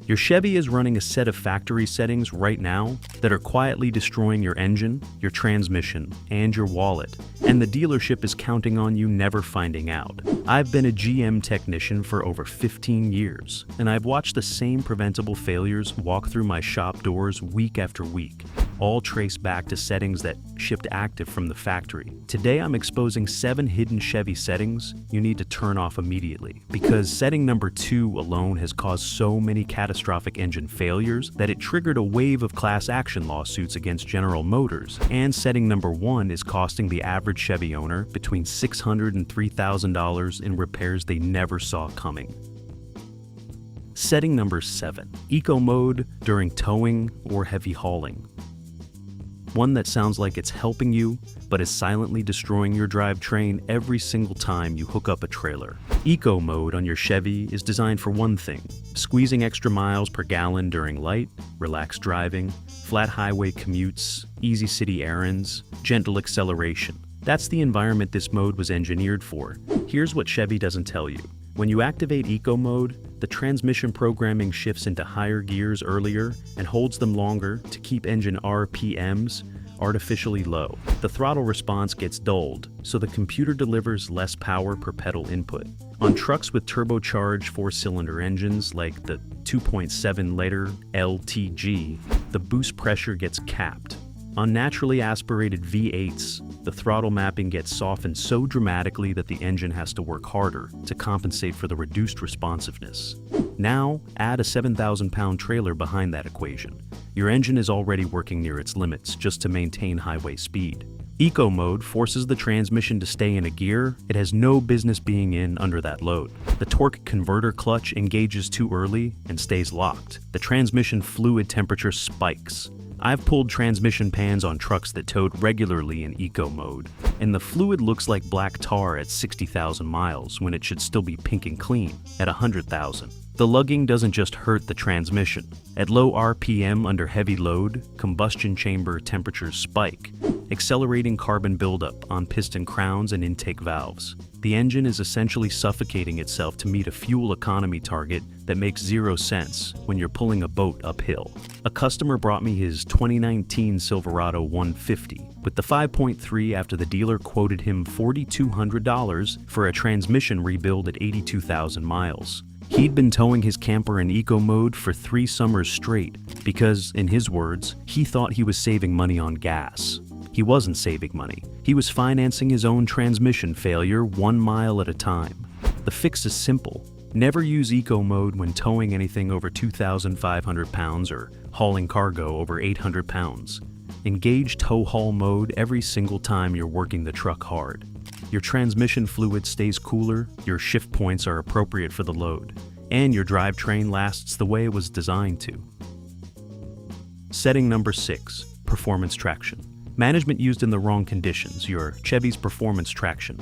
Your Chevy is running a set of factory settings right now that are quietly destroying your engine, your transmission, and your wallet, and the dealership is counting on you never finding out. I've been a GM technician for over 15 years, and I've watched the same preventable failures walk through my shop doors week after week, all traced back to settings that shipped active from the factory. Today I'm exposing 7 hidden Chevy settings you need to turn off immediately, because setting number 2 alone has caused so many catastrophic engine failures that it triggered a wave of class action lawsuits against General Motors, and setting number 1 is costing the average Chevy owner between $600 and $3,000 in repairs they never saw coming. Setting number 7, Eco Mode during towing or heavy hauling. One that sounds like it's helping you, but is silently destroying your drivetrain every single time you hook up a trailer. Eco Mode on your Chevy is designed for one thing: squeezing extra miles per gallon during light, relaxed driving, flat highway commutes, easy city errands, gentle acceleration. That's the environment this mode was engineered for. Here's what Chevy doesn't tell you. When you activate Eco Mode, the transmission programming shifts into higher gears earlier and holds them longer to keep engine RPMs artificially low. The throttle response gets dulled, so the computer delivers less power per pedal input. On trucks with turbocharged 4-cylinder engines like the 2.7-liter LTG, the boost pressure gets capped. On naturally aspirated V8s, the throttle mapping gets softened so dramatically that the engine has to work harder to compensate for the reduced responsiveness. Now, add a 7,000-pound trailer behind that equation. Your engine is already working near its limits just to maintain highway speed. Eco Mode forces the transmission to stay in a gear it has no business being in under that load. The torque converter clutch engages too early and stays locked. The transmission fluid temperature spikes. I've pulled transmission pans on trucks that towed regularly in Eco Mode, and the fluid looks like black tar at 60,000 miles when it should still be pink and clean at 100,000. The lugging doesn't just hurt the transmission. At low RPM under heavy load, combustion chamber temperatures spike, accelerating carbon buildup on piston crowns and intake valves. The engine is essentially suffocating itself to meet a fuel economy target that makes 0 sense when you're pulling a boat uphill. A customer brought me his 2019 Silverado 150 with the 5.3 after the dealer quoted him $4,200 for a transmission rebuild at 82,000 miles. He'd been towing his camper in Eco Mode for 3 summers straight because, in his words, he thought he was saving money on gas. He wasn't saving money. He was financing his own transmission failure 1 mile at a time. The fix is simple. Never use Eco Mode when towing anything over 2,500 pounds or hauling cargo over 800 pounds. Engage tow haul mode every single time you're working the truck hard. Your transmission fluid stays cooler, your shift points are appropriate for the load, and your drivetrain lasts the way it was designed to. Setting number 6, Performance Traction. Management used in the wrong conditions, your Chevy's performance traction.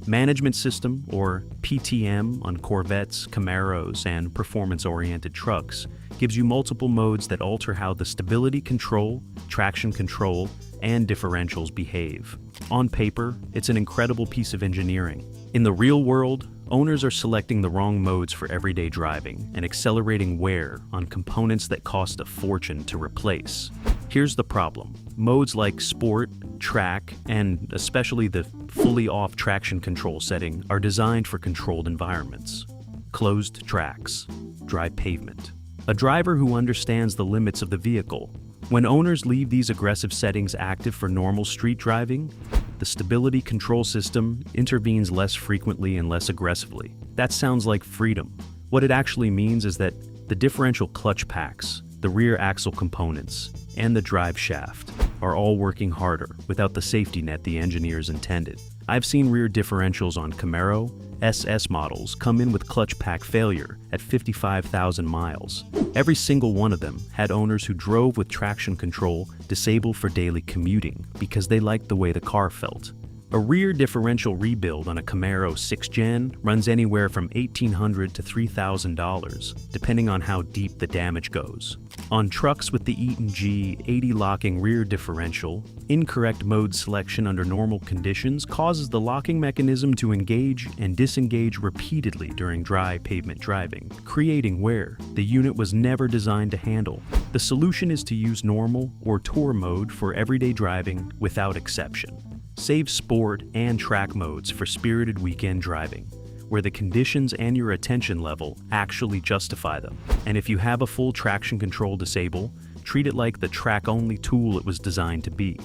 Management system, or PTM, on Corvettes, Camaros, and performance-oriented trucks gives you multiple modes that alter how the stability control, traction control, and differentials behave. On paper, it's an incredible piece of engineering. In the real world, owners are selecting the wrong modes for everyday driving and accelerating wear on components that cost a fortune to replace. Here's the problem. Modes like Sport, Track, and especially the fully off traction control setting are designed for controlled environments. Closed tracks, dry pavement. A driver who understands the limits of the vehicle. When owners leave these aggressive settings active for normal street driving, the stability control system intervenes less frequently and less aggressively. That sounds like freedom. What it actually means is that the differential clutch packs, the rear axle components, and the drive shaft are all working harder without the safety net the engineers intended. I've seen rear differentials on Camaro SS models come in with clutch pack failure at 55,000 miles. Every single one of them had owners who drove with traction control disabled for daily commuting because they liked the way the car felt. A rear differential rebuild on a Camaro 6th Gen runs anywhere from $1,800 to $3,000, depending on how deep the damage goes. On trucks with the Eaton G 80 locking rear differential, incorrect mode selection under normal conditions causes the locking mechanism to engage and disengage repeatedly during dry pavement driving, creating wear the unit was never designed to handle. The solution is to use normal or tour mode for everyday driving without exception. Save sport and track modes for spirited weekend driving, where the conditions and your attention level actually justify them. And if you have a full traction control disable, treat it like the track-only tool it was designed to be.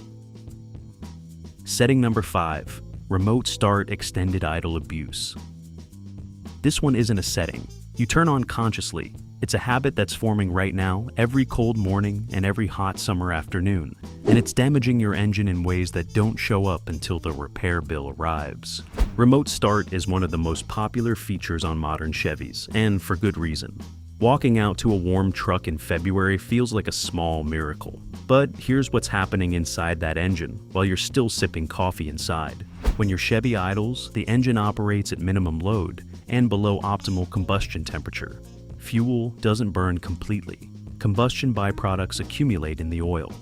Setting number 5, remote start extended idle abuse. This one isn't a setting you turn on consciously. It's a habit that's forming right now, every cold morning and every hot summer afternoon, and it's damaging your engine in ways that don't show up until the repair bill arrives. Remote start is one of the most popular features on modern Chevys, and for good reason. Walking out to a warm truck in February feels like a small miracle. But here's what's happening inside that engine while you're still sipping coffee inside. When your Chevy idles, the engine operates at minimum load and below optimal combustion temperature. Fuel doesn't burn completely. Combustion byproducts accumulate in the oil.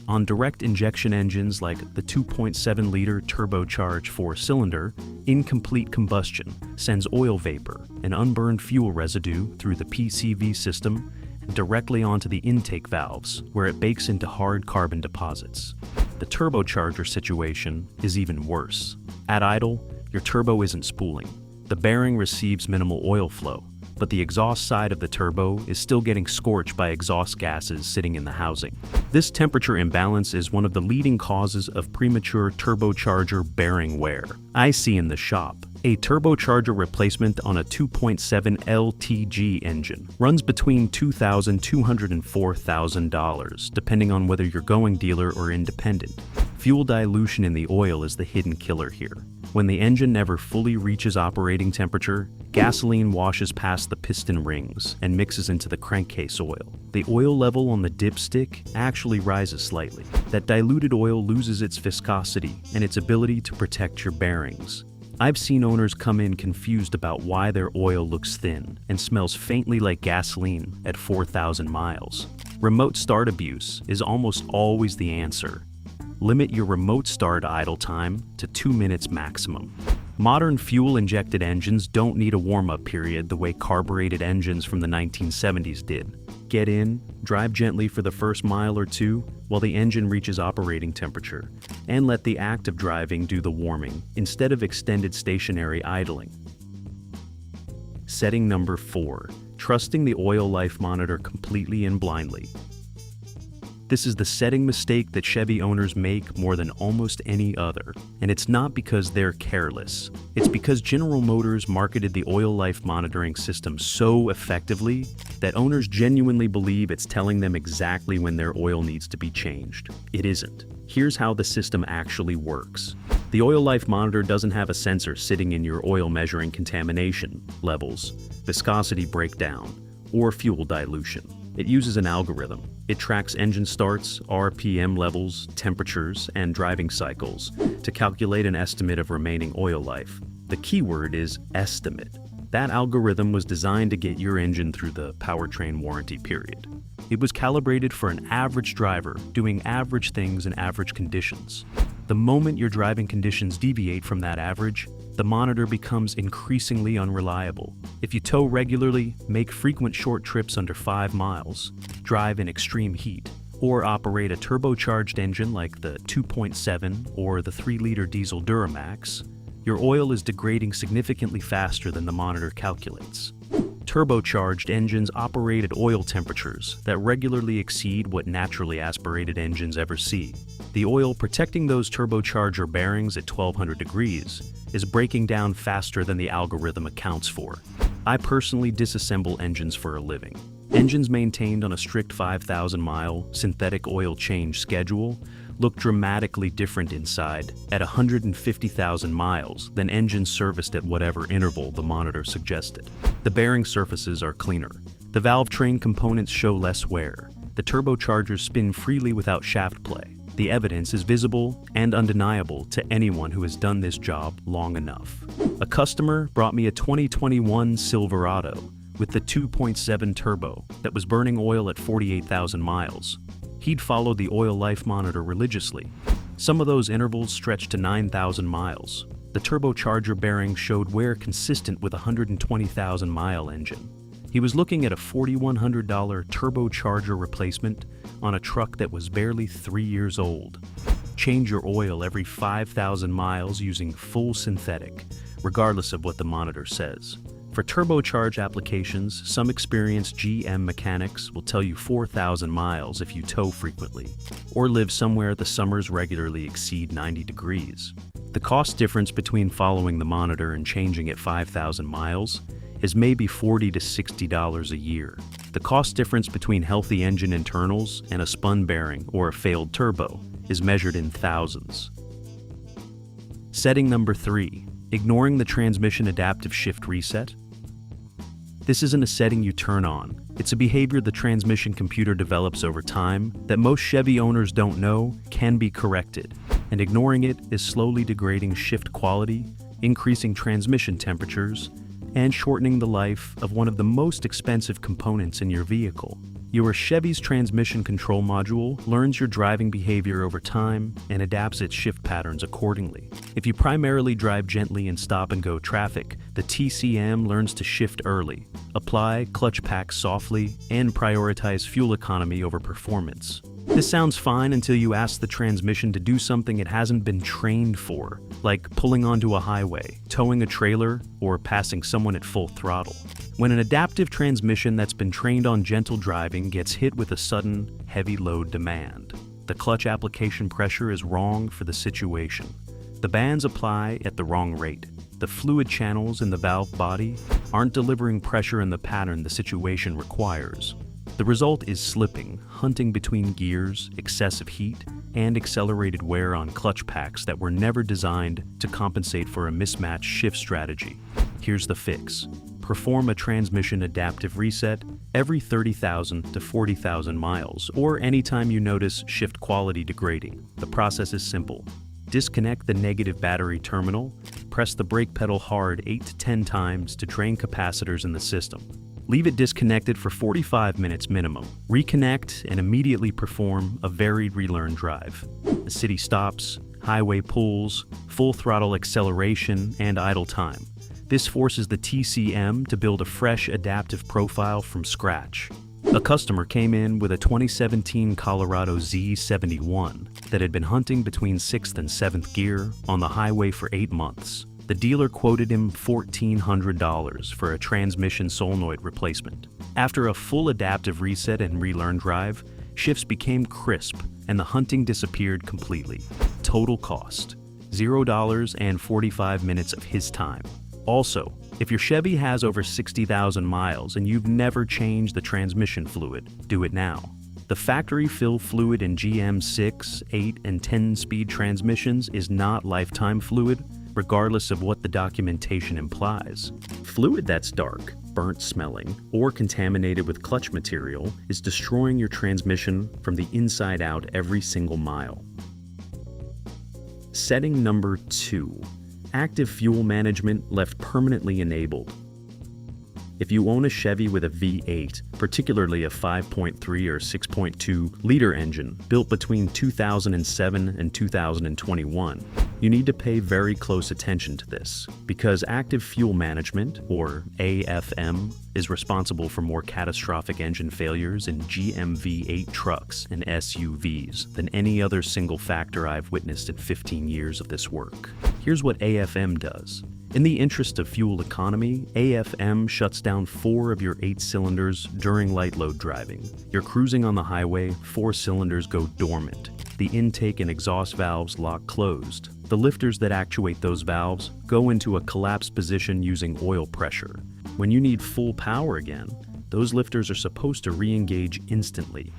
On direct injection engines like the 2.7-liter turbocharged 4-cylinder, incomplete combustion sends oil vapor and unburned fuel residue through the PCV system and directly onto the intake valves, where it bakes into hard carbon deposits. The turbocharger situation is even worse. At idle, your turbo isn't spooling. The bearing receives minimal oil flow, but the exhaust side of the turbo is still getting scorched by exhaust gases sitting in the housing. This temperature imbalance is one of the leading causes of premature turbocharger bearing wear. I see in the shop, a turbocharger replacement on a 2.7 LTG engine runs between $2,200 and $4,000, depending on whether you're going dealer or independent. Fuel dilution in the oil is the hidden killer here. When the engine never fully reaches operating temperature, gasoline washes past the piston rings and mixes into the crankcase oil. The oil level on the dipstick actually rises slightly. That diluted oil loses its viscosity and its ability to protect your bearings. I've seen owners come in confused about why their oil looks thin and smells faintly like gasoline at 4,000 miles. Remote start abuse is almost always the answer. Limit your remote start idle time to 2 minutes maximum. Modern fuel-injected engines don't need a warm-up period the way carbureted engines from the 1970s did. Get in, drive gently for the first mile or two while the engine reaches operating temperature, and let the act of driving do the warming instead of extended stationary idling. Setting number 4, trusting the oil life monitor completely and blindly. This is the setting mistake that Chevy owners make more than almost any other, and it's not because they're careless. It's because General Motors marketed the oil life monitoring system so effectively that owners genuinely believe it's telling them exactly when their oil needs to be changed. It isn't. Here's how the system actually works. The oil life monitor doesn't have a sensor sitting in your oil measuring contamination levels, viscosity breakdown, or fuel dilution. It uses an algorithm. It tracks engine starts, RPM levels, temperatures, and driving cycles to calculate an estimate of remaining oil life. The keyword is estimate. That algorithm was designed to get your engine through the powertrain warranty period. It was calibrated for an average driver doing average things in average conditions. The moment your driving conditions deviate from that average, the monitor becomes increasingly unreliable. If you tow regularly, make frequent short trips under 5 miles, drive in extreme heat, or operate a turbocharged engine like the 2.7 or the 3-liter diesel Duramax, your oil is degrading significantly faster than the monitor calculates. Turbocharged engines operate at oil temperatures that regularly exceed what naturally aspirated engines ever see. The oil protecting those turbocharger bearings at 1200 degrees is breaking down faster than the algorithm accounts for. I personally disassemble engines for a living. Engines maintained on a strict 5,000-mile synthetic oil change schedule look dramatically different inside at 150,000 miles than engines serviced at whatever interval the monitor suggested. The bearing surfaces are cleaner. The valve train components show less wear. The turbochargers spin freely without shaft play. The evidence is visible and undeniable to anyone who has done this job long enough. A customer brought me a 2021 Silverado with the 2.7 turbo that was burning oil at 48,000 miles. He'd followed the oil life monitor religiously. Some of those intervals stretched to 9,000 miles. The turbocharger bearing showed wear consistent with a 120,000-mile engine. He was looking at a $4,100 turbocharger replacement on a truck that was barely 3 years old. Change your oil every 5,000 miles using full synthetic, regardless of what the monitor says. For turbocharged applications, some experienced GM mechanics will tell you 4,000 miles if you tow frequently, or live somewhere the summers regularly exceed 90 degrees. The cost difference between following the monitor and changing at 5,000 miles is maybe $40 to $60 a year. The cost difference between healthy engine internals and a spun bearing or a failed turbo is measured in thousands. Setting number 3. Ignoring the transmission adaptive shift reset. This isn't a setting you turn on. It's a behavior the transmission computer develops over time that most Chevy owners don't know can be corrected, and ignoring it is slowly degrading shift quality, increasing transmission temperatures, and shortening the life of one of the most expensive components in your vehicle. Your Chevy's transmission control module learns your driving behavior over time and adapts its shift patterns accordingly. If you primarily drive gently in stop-and-go traffic, the TCM learns to shift early, apply clutch packs softly, and prioritize fuel economy over performance. This sounds fine until you ask the transmission to do something it hasn't been trained for, like pulling onto a highway, towing a trailer, or passing someone at full throttle. When an adaptive transmission that's been trained on gentle driving gets hit with a sudden, heavy load demand, the clutch application pressure is wrong for the situation. The bands apply at the wrong rate. The fluid channels in the valve body aren't delivering pressure in the pattern the situation requires. The result is slipping, hunting between gears, excessive heat, and accelerated wear on clutch packs that were never designed to compensate for a mismatched shift strategy. Here's the fix. Perform a transmission adaptive reset every 30,000 to 40,000 miles, or anytime you notice shift quality degrading. The process is simple. Disconnect the negative battery terminal, press the brake pedal hard 8 to 10 times to drain capacitors in the system. Leave it disconnected for 45 minutes minimum. Reconnect and immediately perform a varied relearn drive. The city stops, highway pulls, full throttle acceleration, and idle time. This forces the TCM to build a fresh adaptive profile from scratch. A customer came in with a 2017 Colorado Z71 that had been hunting between 6th and 7th gear on the highway for 8 months. The dealer quoted him $1,400 for a transmission solenoid replacement. After a full adaptive reset and relearn drive, shifts became crisp and the hunting disappeared completely. Total cost, $0 and 45 minutes of his time. Also, if your Chevy has over 60,000 miles and you've never changed the transmission fluid, do it now. The factory fill fluid in GM 6, 8, and 10-speed transmissions is not lifetime fluid, regardless of what the documentation implies. Fluid that's dark, burnt smelling, or contaminated with clutch material is destroying your transmission from the inside out every single mile. Setting number 2. Active fuel management left permanently enabled. If you own a Chevy with a V8, particularly a 5.3 or 6.2 liter engine built between 2007 and 2021, you need to pay very close attention to this, because active fuel management, or AFM, is responsible for more catastrophic engine failures in GM V8 trucks and SUVs than any other single factor I've witnessed in 15 years of this work. Here's what AFM does. In the interest of fuel economy, AFM shuts down 4 of your 8 cylinders during light load driving. You're cruising on the highway, 4 cylinders go dormant. The intake and exhaust valves lock closed. The lifters that actuate those valves go into a collapsed position using oil pressure. When you need full power again, those lifters are supposed to re-engage instantly.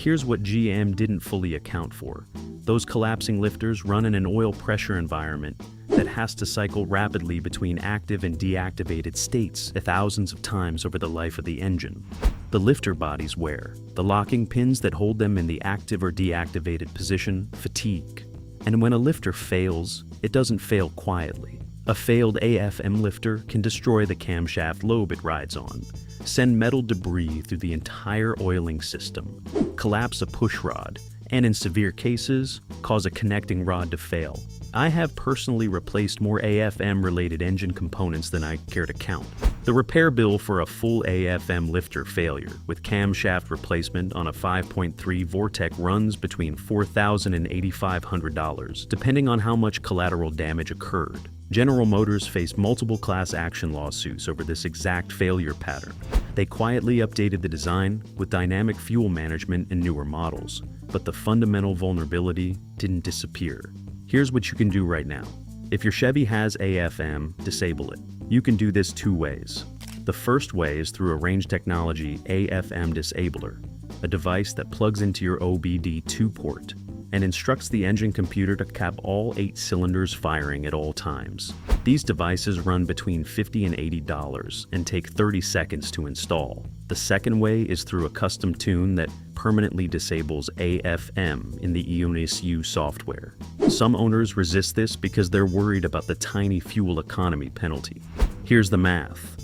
Here's what GM didn't fully account for. Those collapsing lifters run in an oil pressure environment that has to cycle rapidly between active and deactivated states thousands of times over the life of the engine. The lifter bodies wear. The locking pins that hold them in the active or deactivated position fatigue. And when a lifter fails, it doesn't fail quietly. A failed AFM lifter can destroy the camshaft lobe it rides on, send metal debris through the entire oiling system, collapse a push rod, and in severe cases, cause a connecting rod to fail. I have personally replaced more AFM-related engine components than I care to count. The repair bill for a full AFM lifter failure with camshaft replacement on a 5.3 Vortec runs between $4,000 and $8,500, depending on how much collateral damage occurred. General Motors faced multiple class action lawsuits over this exact failure pattern. They quietly updated the design with dynamic fuel management in newer models, but the fundamental vulnerability didn't disappear. Here's what you can do right now. If your Chevy has AFM, disable it. You can do this two ways. The first way is through a Range Technology AFM disabler, a device that plugs into your OBD2 port and instructs the engine computer to cap all 8 cylinders firing at all times. These devices run between $50 and $80 and take 30 seconds to install. The second way is through a custom tune that permanently disables AFM in the misuse software. Some owners resist this because they're worried about the tiny fuel economy penalty. Here's the math.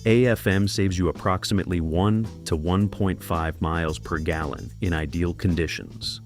AFM saves you approximately 1 to 1.5 miles per gallon in ideal conditions.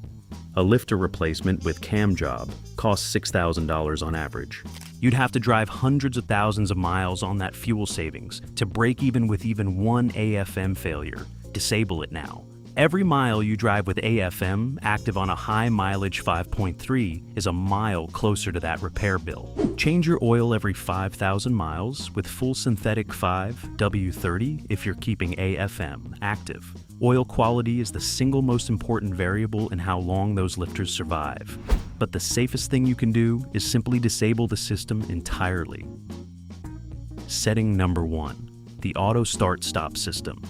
A lifter replacement with cam job costs $6,000 on average. You'd have to drive hundreds of thousands of miles on that fuel savings to break even with even one AFM failure. Disable it now. Every mile you drive with AFM active on a high mileage 5.3 is a mile closer to that repair bill. Change your oil every 5,000 miles with full synthetic 5 W30 if you're keeping AFM active. Oil quality is the single most important variable in how long those lifters survive. But the safest thing you can do is simply disable the system entirely. Setting number 1, the auto start-stop system.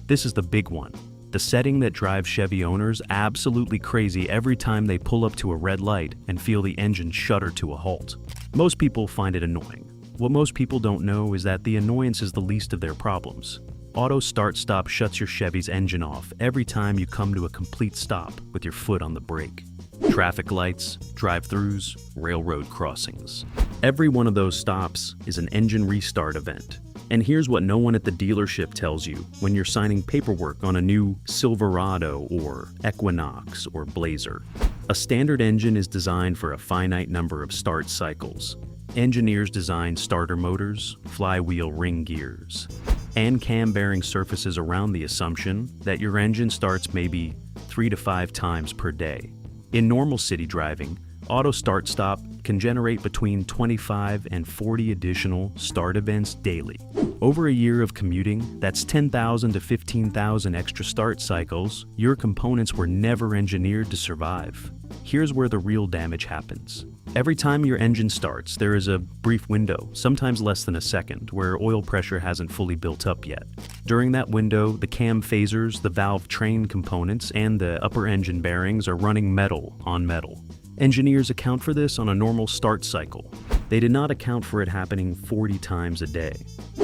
This is the big one, the setting that drives Chevy owners absolutely crazy every time they pull up to a red light and feel the engine shudder to a halt. Most people find it annoying. What most people don't know is that the annoyance is the least of their problems. Auto start-stop shuts your Chevy's engine off every time you come to a complete stop with your foot on the brake. Traffic lights, drive-thrus, railroad crossings. Every one of those stops is an engine restart event. And here's what no one at the dealership tells you when you're signing paperwork on a new Silverado or Equinox or Blazer. A standard engine is designed for a finite number of start cycles. Engineers design starter motors, flywheel ring gears, and cam bearing surfaces around the assumption that your engine starts maybe 3 to 5 times per day. In normal city driving, auto start-stop can generate between 25 and 40 additional start events daily. Over a year of commuting, that's 10,000 to 15,000 extra start cycles your components were never engineered to survive. Here's where the real damage happens. Every time your engine starts, there is a brief window, sometimes less than a second, where oil pressure hasn't fully built up yet. During that window, the cam phasers, the valve train components, and the upper engine bearings are running metal on metal. Engineers account for this on a normal start cycle. They did not account for it happening 40 times a day.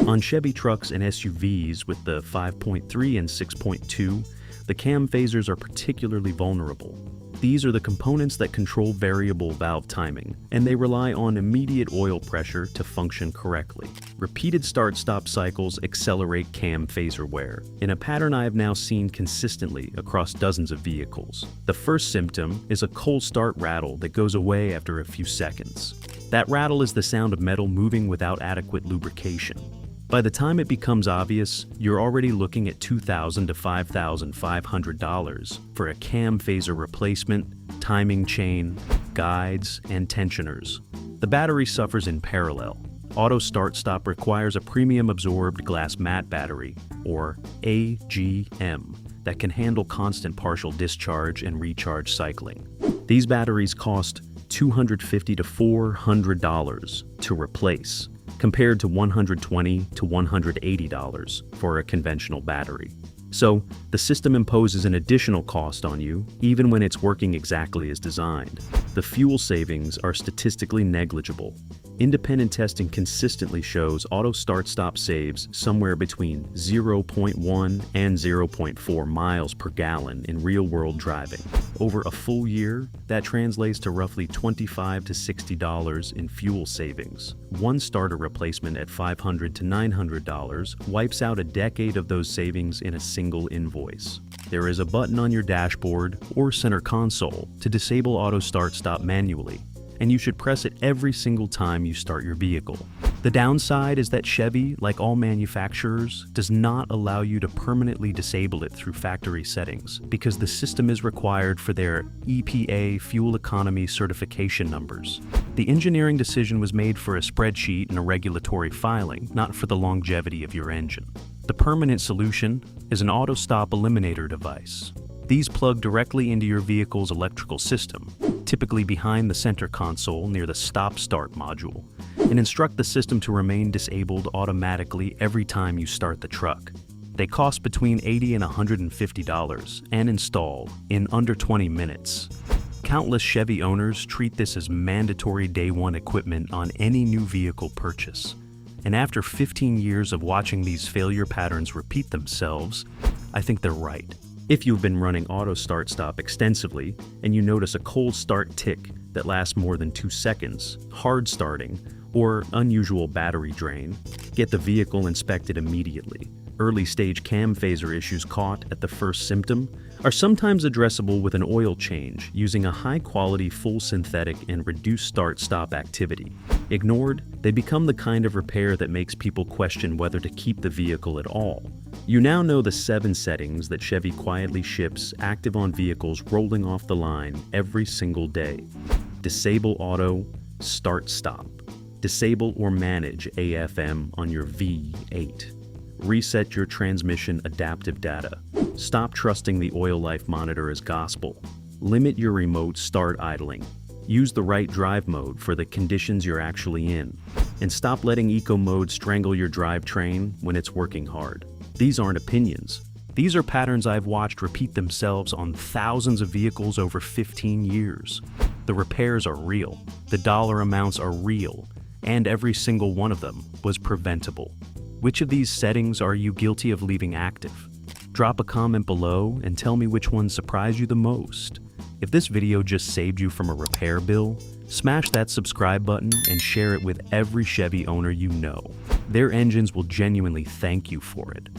On Chevy trucks and SUVs with the 5.3 and 6.2, the cam phasers are particularly vulnerable. These are the components that control variable valve timing, and they rely on immediate oil pressure to function correctly. Repeated start-stop cycles accelerate cam phaser wear, in a pattern I have now seen consistently across dozens of vehicles. The first symptom is a cold start rattle that goes away after a few seconds. That rattle is the sound of metal moving without adequate lubrication. By the time it becomes obvious, you're already looking at $2,000 to $5,500 for a cam phaser replacement, timing chain, guides, and tensioners. The battery suffers in parallel. Auto start-stop requires a premium absorbed glass mat battery, or AGM, that can handle constant partial discharge and recharge cycling. These batteries cost $250 to $400 to replace, compared to $120 to $180 for a conventional battery. So, the system imposes an additional cost on you, even when it's working exactly as designed. The fuel savings are statistically negligible. Independent testing consistently shows auto start-stop saves somewhere between 0.1 and 0.4 miles per gallon in real-world driving. Over a full year, that translates to roughly $25 to $60 in fuel savings. One starter replacement at $500 to $900 wipes out a decade of those savings in a single invoice. There is a button on your dashboard or center console to disable auto start-stop manually, and you should press it every single time you start your vehicle. The downside is that Chevy, like all manufacturers, does not allow you to permanently disable it through factory settings because the system is required for their EPA fuel economy certification numbers. The engineering decision was made for a spreadsheet and a regulatory filing, not for the longevity of your engine. The permanent solution is an auto stop eliminator device. These plug directly into your vehicle's electrical system, typically behind the center console near the stop-start module, and instruct the system to remain disabled automatically every time you start the truck. They cost between $80 and $150 and install in under 20 minutes. Countless Chevy owners treat this as mandatory day-one equipment on any new vehicle purchase. And after 15 years of watching these failure patterns repeat themselves, I think they're right. If you've been running auto start-stop extensively and you notice a cold start tick that lasts more than 2 seconds, hard starting, or unusual battery drain, get the vehicle inspected immediately. Early-stage cam phaser issues caught at the first symptom are sometimes addressable with an oil change using a high-quality full synthetic and reduced start-stop activity. Ignored, they become the kind of repair that makes people question whether to keep the vehicle at all. You now know the 7 settings that Chevy quietly ships active on vehicles rolling off the line every single day. Disable auto, start-stop. Disable or manage AFM on your V8. Reset your transmission adaptive data. Stop trusting the oil life monitor as gospel. Limit your remote start idling. Use the right drive mode for the conditions you're actually in. And stop letting eco mode strangle your drivetrain when it's working hard. These aren't opinions. These are patterns I've watched repeat themselves on thousands of vehicles over 15 years. The repairs are real. The dollar amounts are real. And every single one of them was preventable. Which of these settings are you guilty of leaving active? Drop a comment below and tell me which one surprised you the most. If this video just saved you from a repair bill, smash that subscribe button and share it with every Chevy owner you know. Their engines will genuinely thank you for it.